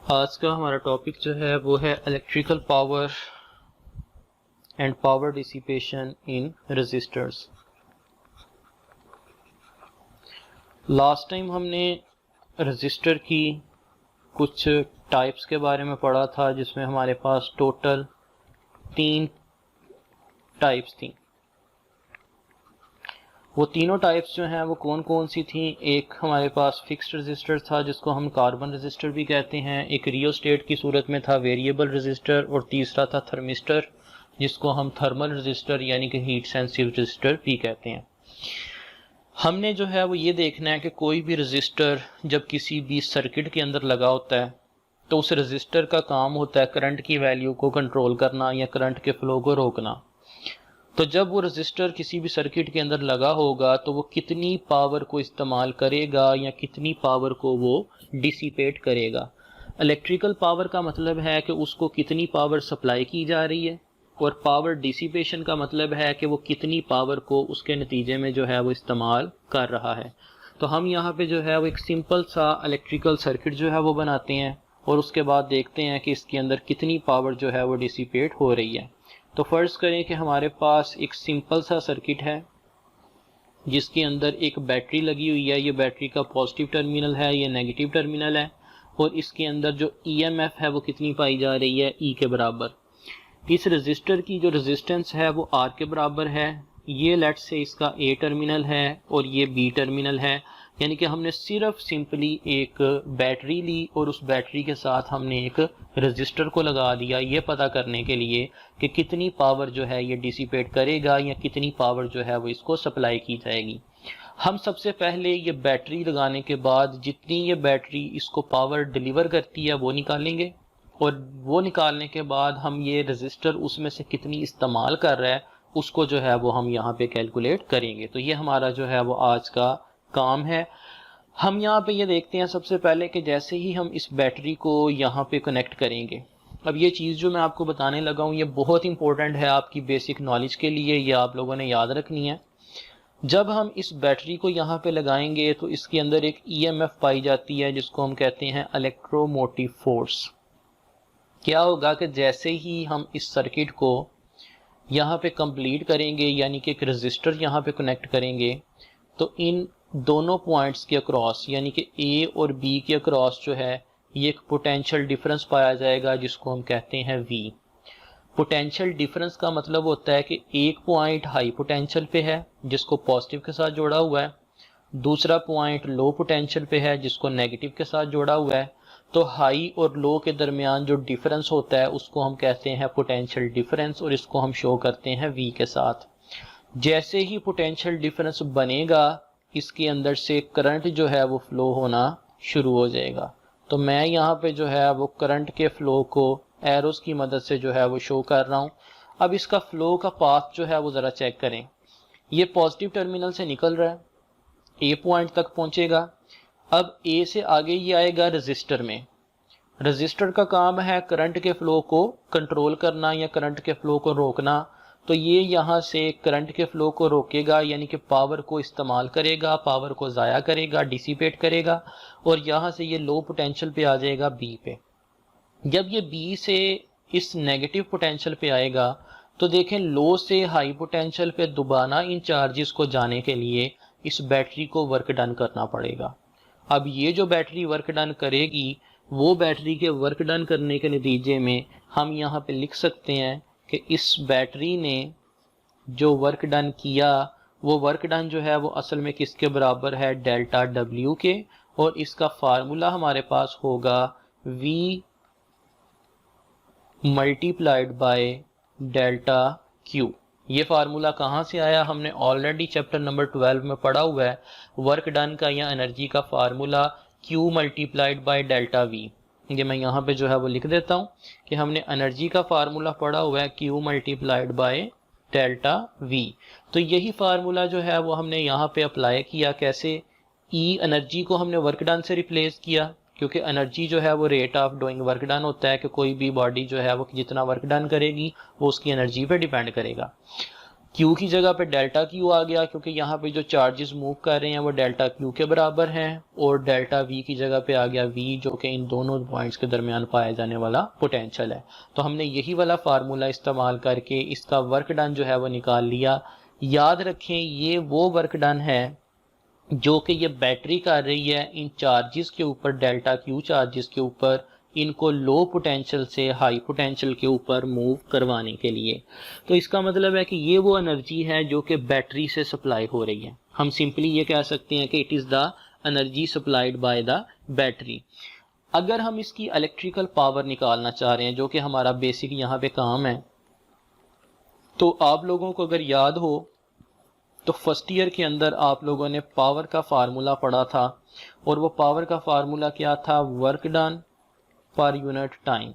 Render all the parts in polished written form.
आज का हमारा टॉपिक जो है वो है electrical power and power dissipation in resistors. Last time हमने रेजिस्टर की कुछ टाइप्स के बारे में पढ़ा था, जिसमें हमारे पास टोटल 3 टाइप्स थी। वो तीनों टाइप्स जो हैं वो कौन कौन सी थी? एक हमारे पास फिक्स्ड रेजिस्टर था जिसको हम कार्बन रेजिस्टर भी कहते हैं, एक रियोस्टेट की सूरत में था वेरिएबल रेजिस्टर, और तीसरा था थर्मिस्टर जिसको हम थर्मल रेजिस्टर यानी कि हीट सेंसिटिव रेजिस्टर भी कहते हैं। हमने जो है वो ये देखना है कि कोई भी रेजिस्टर जब किसी भी सर्किट के अंदर लगा होता है तो उस रेजिस्टर का काम होता है करंट की वैल्यू को कंट्रोल करना या करंट के फ्लो को रोकना। तो जब वो रेजिस्टर किसी भी सर्किट के अंदर लगा होगा तो वो कितनी पावर को इस्तेमाल करेगा या कितनी पावर को वो डिसिपेट करेगा। इलेक्ट्रिकल पावर का मतलब है कि उसको कितनी पावर सप्लाई की जा रही है, और पावर डिसिपेशन का मतलब है कि वो कितनी पावर को उसके नतीजे में जो है वो इस्तेमाल कर रहा है। तो हम यहाँ पे जो है वो एक सिंपल सा इलेक्ट्रिकल सर्किट जो है वो बनाते हैं और उसके बाद देखते हैं कि इसके अंदर कितनी पावर जो है वो डिसिपेट हो रही है। तो फर्ज करें कि हमारे पास एक सिंपल सा सर्किट है जिसके अंदर एक बैटरी लगी हुई है। ये बैटरी का पॉजिटिव टर्मिनल है, ये नेगेटिव टर्मिनल है, और इसके अंदर जो ईएमएफ है वो कितनी पाई जा रही है? ई के बराबर। इस रेजिस्टर की जो रेजिस्टेंस है वो आर के बराबर है। ये लेट्स से इसका ए टर्मिनल है और ये बी टर्मिनल है, यानी कि हमने सिर्फ सिंपली एक बैटरी ली और उस बैटरी के साथ हमने एक रेजिस्टर को लगा दिया, ये पता करने के लिए कि कितनी पावर जो है ये डिसिपेट करेगा या कितनी पावर जो है वो इसको सप्लाई की जाएगी। हम सबसे पहले ये बैटरी लगाने के बाद जितनी ये बैटरी इसको पावर डिलीवर करती है वो निकालेंगे, और वो निकालने के बाद हम ये रेजिस्टर उसमें से कितनी इस्तेमाल कर रहा है उसको जो है वो हम यहाँ पे कैलकुलेट करेंगे। तो ये हमारा जो है वो आज का काम है। हम यहाँ पे ये देखते हैं सबसे पहले कि जैसे ही हम इस बैटरी को यहाँ पे कनेक्ट करेंगे, अब ये चीज़ जो मैं आपको बताने लगा हूँ ये बहुत इंपॉर्टेंट है आपकी बेसिक नॉलेज के लिए, ये आप लोगों ने याद रखनी है। जब हम इस बैटरी को यहाँ पे लगाएंगे तो इसके अंदर एक ईएमएफ पाई जाती है जिसको हम कहते हैं इलेक्ट्रोमोटिव फोर्स। क्या होगा कि जैसे ही हम इस सर्किट को यहाँ पे कंप्लीट करेंगे, यानी कि एक रेजिस्टर यहाँ पे कनेक्ट करेंगे, तो इन दोनों पॉइंट्स के अक्रॉस यानी कि ए और बी के अक्रॉस जो है ये एक पोटेंशियल डिफरेंस पाया जाएगा जिसको हम कहते हैं वी। पोटेंशियल डिफरेंस का मतलब होता है कि एक पॉइंट हाई पोटेंशियल पे है जिसको पॉजिटिव के साथ जोड़ा हुआ है, दूसरा पॉइंट लो पोटेंशियल पे है जिसको नेगेटिव के साथ जोड़ा हुआ है। तो हाई और लो के दरमियान जो डिफरेंस होता है उसको हम कहते हैं पोटेंशियल डिफरेंस, और इसको हम शो करते हैं वी के साथ। जैसे ही पोटेंशियल डिफरेंस बनेगा इसके अंदर से करंट जो है वो फ्लो होना शुरू हो जाएगा। तो मैं यहाँ पे जो है वो करंट के फ्लो को एरोस की मदद से जो है वो शो कर रहा हूँ। अब इसका फ्लो का पाथ जो है वो ज़रा चेक करें। ये पॉजिटिव टर्मिनल से निकल रहा है, ए पॉइंट तक पहुँचेगा। अब ए से आगे ये आएगा रेजिस्टर में। रेजिस्टर का काम है करंट के फ्लो को कंट्रोल करना या करंट के फ्लो को रोकना। तो ये यहाँ से करंट के फ्लो को रोकेगा, यानी कि पावर को इस्तेमाल करेगा, पावर को ज़ाया करेगा, डिसिपेट करेगा, और यहाँ से ये लो पोटेंशियल पे आ जाएगा बी पे। जब ये बी से इस नेगेटिव पोटेंशियल पे आएगा तो देखें लो से हाई पोटेंशियल पे दोबारा इन चार्जेस को जाने के लिए इस बैटरी को वर्क डन करना पड़ेगा। अब ये जो बैटरी वर्क डन करेगी वो बैटरी के वर्क डन करने के नतीजे में हम यहाँ पे लिख सकते हैं कि इस बैटरी ने जो वर्क डन किया वो वर्क डन जो है वो असल में किसके बराबर है? डेल्टा डब्ल्यू के, और इसका फार्मूला हमारे पास होगा V multiplied by delta Q। ये फार्मूला कहाँ से आया? हमने ऑलरेडी चैप्टर नंबर 12 में पढ़ा हुआ है। वर्क डन का या एनर्जी का formula Q multiplied by delta V। ये मैं यहाँ पे जो है वो लिख देता हूँ कि हमने एनर्जी का फार्मूला पढ़ा हुआ है Q multiplied by delta V। तो यही फार्मूला जो है वो हमने यहाँ पे अप्लाई किया। कैसे? E एनर्जी को हमने वर्क डन से रिप्लेस किया, क्योंकि एनर्जी जो है वो rate of doing work done होता है कि कोई भी बॉडी जो है वो जितना वर्क डन करेगी वो उसकी एनर्जी पे डिपेंड करेगा। Q की जगह पे डेल्टा Q आ गया क्योंकि यहाँ पे जो चार्जेस मूव कर रहे हैं वो डेल्टा Q के बराबर हैं, और डेल्टा V की जगह पे आ गया V, जो कि इन दोनों पॉइंट्स के दरमियान पाया जाने वाला पोटेंशियल है। तो हमने यही वाला फार्मूला इस्तेमाल करके इसका वर्क डन जो है वो निकाल लिया। याद रखें ये वो वर्क डन है जो कि ये बैटरी कर रही है इन चार्जेस के ऊपर, डेल्टा Q चार्जेस के ऊपर, इनको लो पोटेंशियल से हाई पोटेंशियल के ऊपर मूव करवाने के लिए। तो इसका मतलब है कि ये वो एनर्जी है जो कि बैटरी से सप्लाई हो रही है। हम सिंपली ये कह सकते हैं कि it is the energy supplied by the battery. अगर हम इसकी इलेक्ट्रिकल पावर निकालना चाह रहे हैं, जो कि हमारा बेसिक यहाँ पे काम है, तो आप लोगों को अगर याद हो तो फर्स्ट ईयर के अंदर आप लोगों ने पावर का फार्मूला पढ़ा था, और वो पावर का फार्मूला क्या था? Work done per unit time.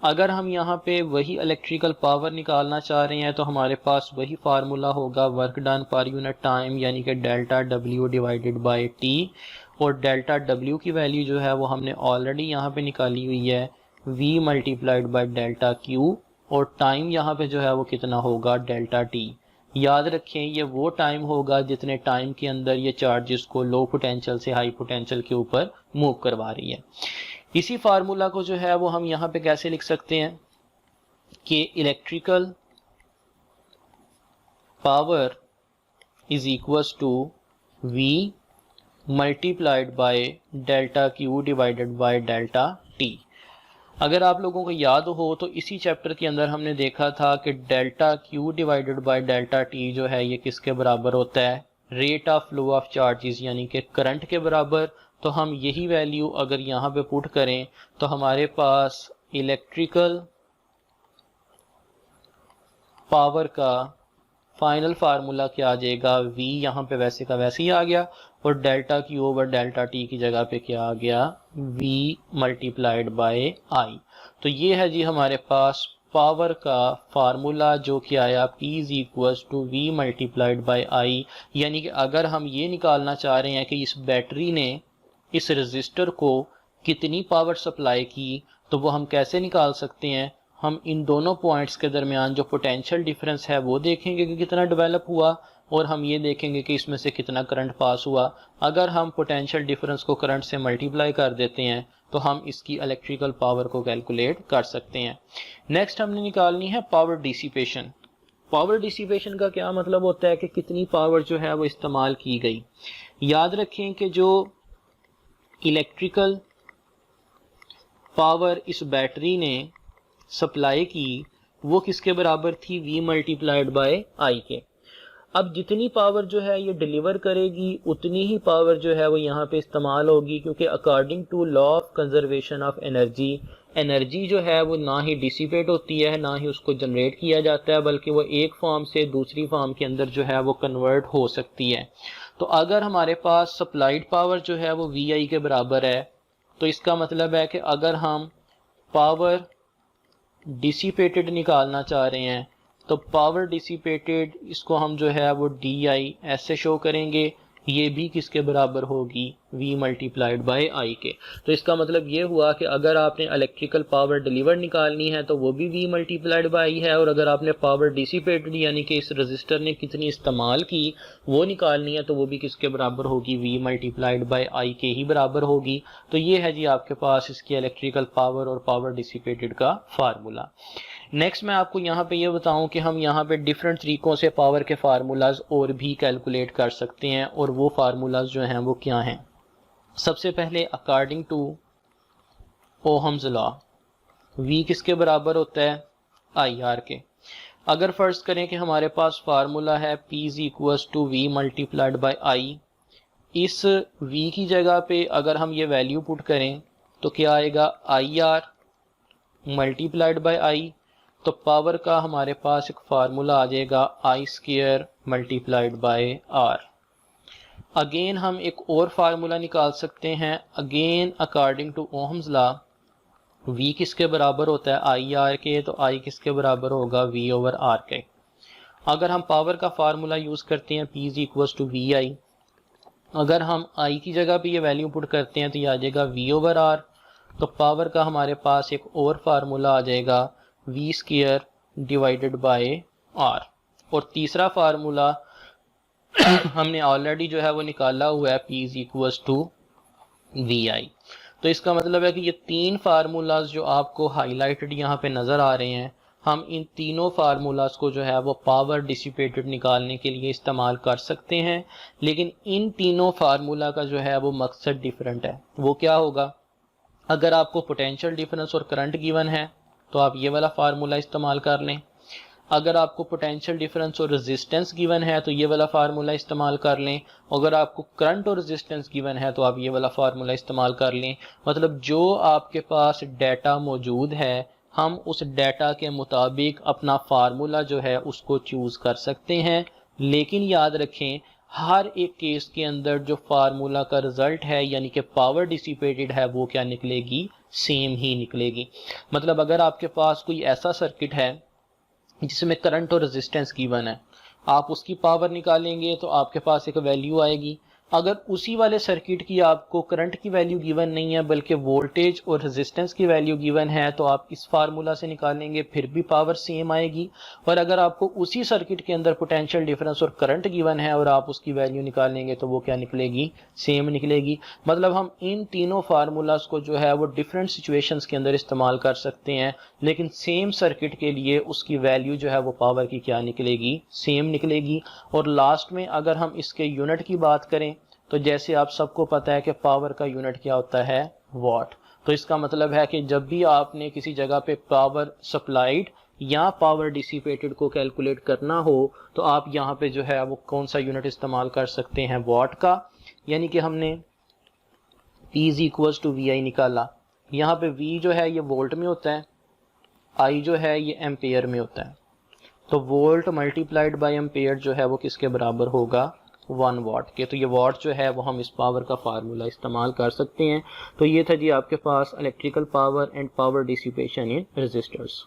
अगर हम यहाँ पे वही इलेक्ट्रिकल पावर निकालना चाह रहे हैं तो हमारे पास वही फार्मूला होगा, work done per unit time, यानी कि delta W divided by T. और डेल्टा डब्ल्यू की वैल्यू जो है वो हमने ऑलरेडी यहाँ पे निकाली हुई है, v multiplied by delta Q, और टाइम यहाँ पे जो है वो कितना होगा? Delta T. याद रखें ये वो टाइम होगा जितने टाइम के अंदर ये चार्जेस को लो पोटेंशियल से हाई पोटेंशियल के ऊपर मूव करवा रही है। इसी फार्मूला को जो है वो हम यहाँ पे कैसे लिख सकते हैं कि electrical power is equals to v multiplied by delta Q divided by delta T. अगर आप लोगों को याद हो तो इसी चैप्टर के अंदर हमने देखा था कि delta Q divided by delta T जो है ये किसके बराबर होता है? Rate of flow of charges, यानी कि करंट के बराबर। तो हम यही वैल्यू अगर यहाँ पे पुट करें तो हमारे पास इलेक्ट्रिकल पावर का फाइनल फार्मूला क्या आ जाएगा? v यहाँ पे वैसे का वैसे ही आ गया, और delta Q over delta T की जगह पे क्या आ गया? v multiplied by i। तो ये है जी हमारे पास पावर का फार्मूला जो कि आया P is equals to v multiplied by i। यानी कि अगर हम ये निकालना चाह रहे हैं कि इस बैटरी ने इस रजिस्टर को कितनी पावर सप्लाई की, तो वो हम कैसे निकाल सकते हैं? हम इन दोनों पॉइंट्स के दरमियान जो पोटेंशियल डिफरेंस है वो देखेंगे कि कितना डेवलप हुआ, और हम ये देखेंगे कि इसमें से कितना करंट पास हुआ। अगर हम पोटेंशियल डिफरेंस को करंट से मल्टीप्लाई कर देते हैं तो हम इसकी इलेक्ट्रिकल पावर को कैलकुलेट कर सकते हैं। नेक्स्ट हमने निकालनी है पावर डिसिपेशन। पावर डिसिपेशन का क्या मतलब होता है कि कितनी पावर जो है वो इस्तेमाल की गई। याद रखें कि जो इलेक्ट्रिकल पावर इस बैटरी ने सप्लाई की वो किसके बराबर थी? v मल्टीप्लाइड बाय i के। अब जितनी पावर जो है ये डिलीवर करेगी उतनी ही पावर जो है वो यहाँ पे इस्तेमाल होगी, क्योंकि according to law of conservation of energy, energy जो है वो ना ही डिसिपेट होती है ना ही उसको जनरेट किया जाता है, बल्कि वो एक फॉर्म से दूसरी फॉर्म के अंदर जो है वो कन्वर्ट हो सकती है। तो अगर हमारे पास सप्लाइड पावर जो है वो vi के बराबर है, तो इसका मतलब है कि अगर हम पावर डिसिपेटेड निकालना चाह रहे हैं तो पावर डिसिपेटेड इसको हम जो है वो di ऐसे शो करेंगे, ये भी किसके बराबर होगी? v मल्टीप्लाइड बाय i के। तो इसका मतलब ये हुआ कि अगर आपने इलेक्ट्रिकल पावर डिलीवर निकालनी है तो वो भी v मल्टीप्लाइड बाय i है, और अगर आपने पावर डिसिपेटेड यानी कि इस रजिस्टर ने कितनी इस्तेमाल की वो निकालनी है तो वो भी किसके बराबर होगी? v मल्टीप्लाइड बाय i के ही बराबर होगी। तो ये है जी आपके पास इसकी इलेक्ट्रिकल पावर और पावर डिसिपेटेड का फार्मूला। नेक्स्ट मैं आपको यहाँ पे ये बताऊं कि हम यहाँ पे डिफरेंट तरीकों से पावर के फार्मूलाज और भी कैलकुलेट कर सकते हैं, और वो फार्मूलाज जो हैं वो क्या हैं। सबसे पहले according to Ohm's law v किसके बराबर होता है? IR के। अगर फर्ज करें कि हमारे पास फार्मूला है P is equals to v multiplied by i, इस v की जगह पे अगर हम ये वैल्यू पुट करें तो क्या आएगा? IR multiplied by i। तो पावर का हमारे पास एक फार्मूला आ जाएगा I square multiplied by R। Again हम एक और फार्मूला निकाल सकते हैं, again according to Ohm's law v किसके बराबर होता है? IR के। तो I किसके बराबर होगा? v ओवर R के। अगर हम पावर का फार्मूला यूज करते हैं P is equals to VI, अगर हम I की जगह पे ये वैल्यू पुट करते हैं तो ये आ जाएगा v ओवर R। तो पावर का हमारे पास एक और फार्मूला आ जाएगा v square divided by R। और तीसरा फार्मूला हमने ऑलरेडी जो है वो निकाला हुआ है, P is equals to VI। तो इसका मतलब है कि ये तीन फार्मूलाज जो आपको हाईलाइटेड यहाँ पे नज़र आ रहे हैं, हम इन तीनों फार्मूलाज को जो है वो पावर डिसिपेटेड निकालने के लिए इस्तेमाल कर सकते हैं। लेकिन इन तीनों फार्मूला का जो है वो मकसद डिफरेंट है। वो क्या होगा, अगर आपको पोटेंशियल डिफरेंस और करंट गिवन है तो आप ये वाला फार्मूला इस्तेमाल कर लें। अगर आपको पोटेंशियल डिफरेंस और रेजिस्टेंस गिवन है तो ये वाला फार्मूला इस्तेमाल कर लें। अगर आपको करंट और रेजिस्टेंस गिवन है तो आप ये वाला फार्मूला इस्तेमाल कर लें। मतलब जो आपके पास डाटा मौजूद है, हम उस डाटा के मुताबिक अपना फार्मूला जो है उसको चूज कर सकते हैं। लेकिन याद रखें, हर एक केस के अंदर जो फार्मूला का रिजल्ट है यानी कि पावर डिसिपेटेड है वो क्या निकलेगी, सेम ही निकलेगी। मतलब अगर आपके पास कोई ऐसा सर्किट है जिसमें करंट और रेजिस्टेंस गिवन है, आप उसकी पावर निकालेंगे तो आपके पास एक वैल्यू आएगी। अगर उसी वाले सर्किट की आपको करंट की वैल्यू गिवन नहीं है बल्कि वोल्टेज और रेजिस्टेंस की वैल्यू गिवन है तो आप इस फार्मूला से निकालेंगे, फिर भी पावर सेम आएगी। और अगर आपको उसी सर्किट के अंदर पोटेंशियल डिफरेंस और करंट गिवन है और आप उसकी वैल्यू निकालेंगे तो वो क्या निकलेगी, सेम निकलेगी। मतलब हम इन तीनों फार्मूलाज को जो है वो डिफरेंट सिचुएशंस के अंदर इस्तेमाल कर सकते हैं, लेकिन सेम सर्किट के लिए उसकी वैल्यू जो है वो पावर की क्या निकलेगी, सेम निकलेगी। और लास्ट में अगर हम इसके यूनिट की बात करें तो जैसे आप सबको पता है कि पावर का यूनिट क्या होता है, वॉट। तो इसका मतलब है कि जब भी आपने किसी जगह पे पावर सप्लाइड या पावर डिसिपेटेड को कैलकुलेट करना हो तो आप यहाँ पे जो है वो कौन सा यूनिट इस्तेमाल कर सकते हैं, वॉट का। यानी कि हमने P is equals to VI निकाला। यहाँ पे V जो है ये वोल्ट में होता है, I जो है ये एम्पेयर में होता है। तो वोल्ट मल्टीप्लाइड बाय एम्पेयर जो है वो किसके बराबर होगा, 1 वाट के। तो ये वाट जो है वो हम इस पावर का फार्मूला इस्तेमाल कर सकते हैं। तो ये था जी आपके पास electrical power and power dissipation in resistors.